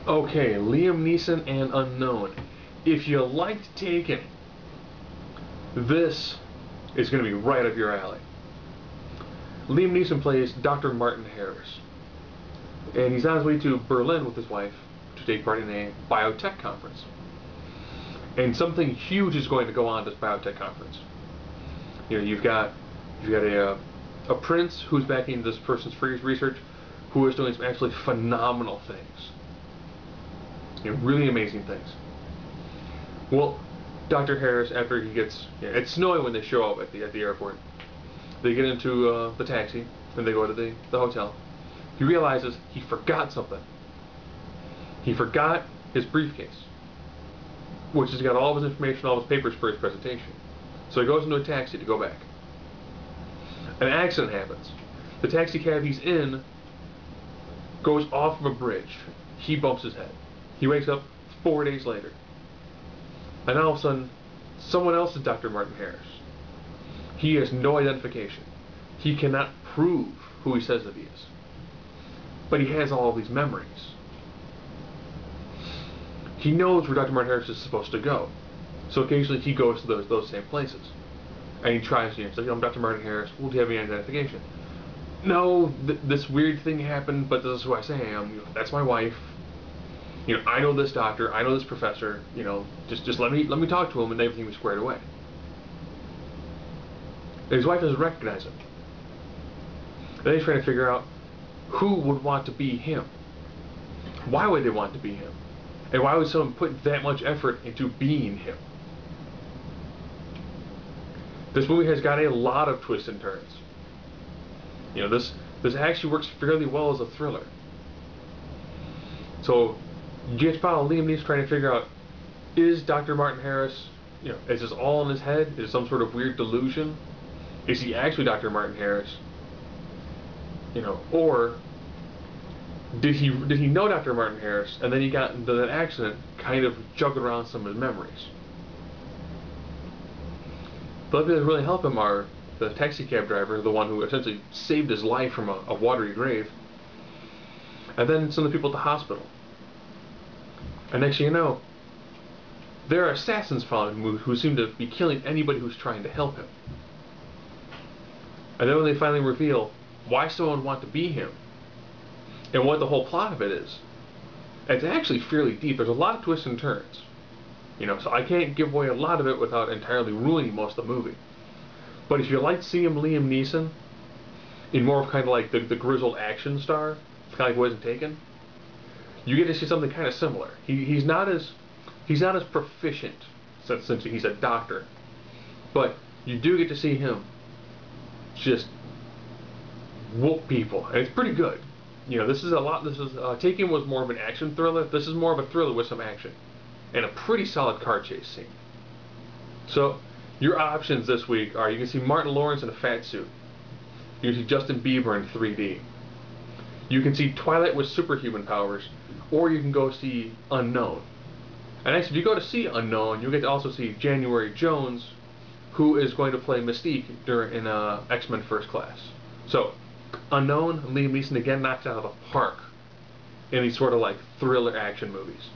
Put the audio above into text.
Okay, Liam Neeson and Unknown. If you liked Taken, this is going to be right up your alley. Liam Neeson plays Dr. Martin Harris, and he's on his way to Berlin with his wife to take part in a biotech conference. And something huge is going to go on at this biotech conference. You know, you've got a prince who's backing this person's free research, who is doing some absolutely phenomenal things. You know, really amazing things. Well, Dr. Harris, after he gets, it's snowing when they show up at the airport. They get into the taxi and they go to the hotel. He realizes he forgot something. He forgot his briefcase, which has got all of his information, all of his papers for his presentation. So he goes into a taxi to go back. An accident happens. The taxi cab he's in goes off of a bridge. He bumps his head. He wakes up 4 days later. And all of a sudden, someone else is Dr. Martin Harris. He has no identification. He cannot prove who he says that he is. But he has all of these memories. He knows where Dr. Martin Harris is supposed to go. So occasionally he goes to those same places. And he tries to, say, I'm Dr. Martin Harris, well, do you have any identification? No, this weird thing happened, but this is who I say I am. You know, that's my wife. You know, I know this doctor, I know this professor, you know, just let me talk to him and everything will be squared away. And his wife doesn't recognize him. Then he's trying to figure out who would want to be him. Why would they want to be him? And why would someone put that much effort into being him? This movie has got a lot of twists and turns. You know, this actually works fairly well as a thriller. So you get to follow Liam Neeson trying to figure out, is Dr. Martin Harris, you know, is this all in his head? Is it some sort of weird delusion? Is he actually Dr. Martin Harris? You know, or did he know Dr. Martin Harris and then he got into that accident, kind of juggled around some of his memories? The other people that really help him are the taxi cab driver, the one who essentially saved his life from a watery grave, and then some of the people at the hospital. And next thing you know, there are assassins following him who seem to be killing anybody who's trying to help him. And then when they finally reveal why someone would want to be him, and what the whole plot of it is, it's actually fairly deep. There's a lot of twists and turns. You know, so I can't give away a lot of it without entirely ruining most of the movie. But if you like seeing Liam Neeson in more of kind of like the grizzled action star, kind of like Wasn't Taken, you get to see something kind of similar. He's not as proficient since he's a doctor, but you do get to see him just whoop people, and it's pretty good. You know, this is Taken was more of an action thriller. This is more of a thriller with some action and a pretty solid car chase scene. So your options this week are: you can see Martin Lawrence in a fat suit. You can see Justin Bieber in 3D. You can see Twilight with superhuman powers, or you can go see Unknown. And actually, if you go to see Unknown, you get to also see January Jones, who is going to play Mystique in X-Men First Class. So, Unknown, Liam Neeson again knocks it out of the park in these sort of like thriller action movies.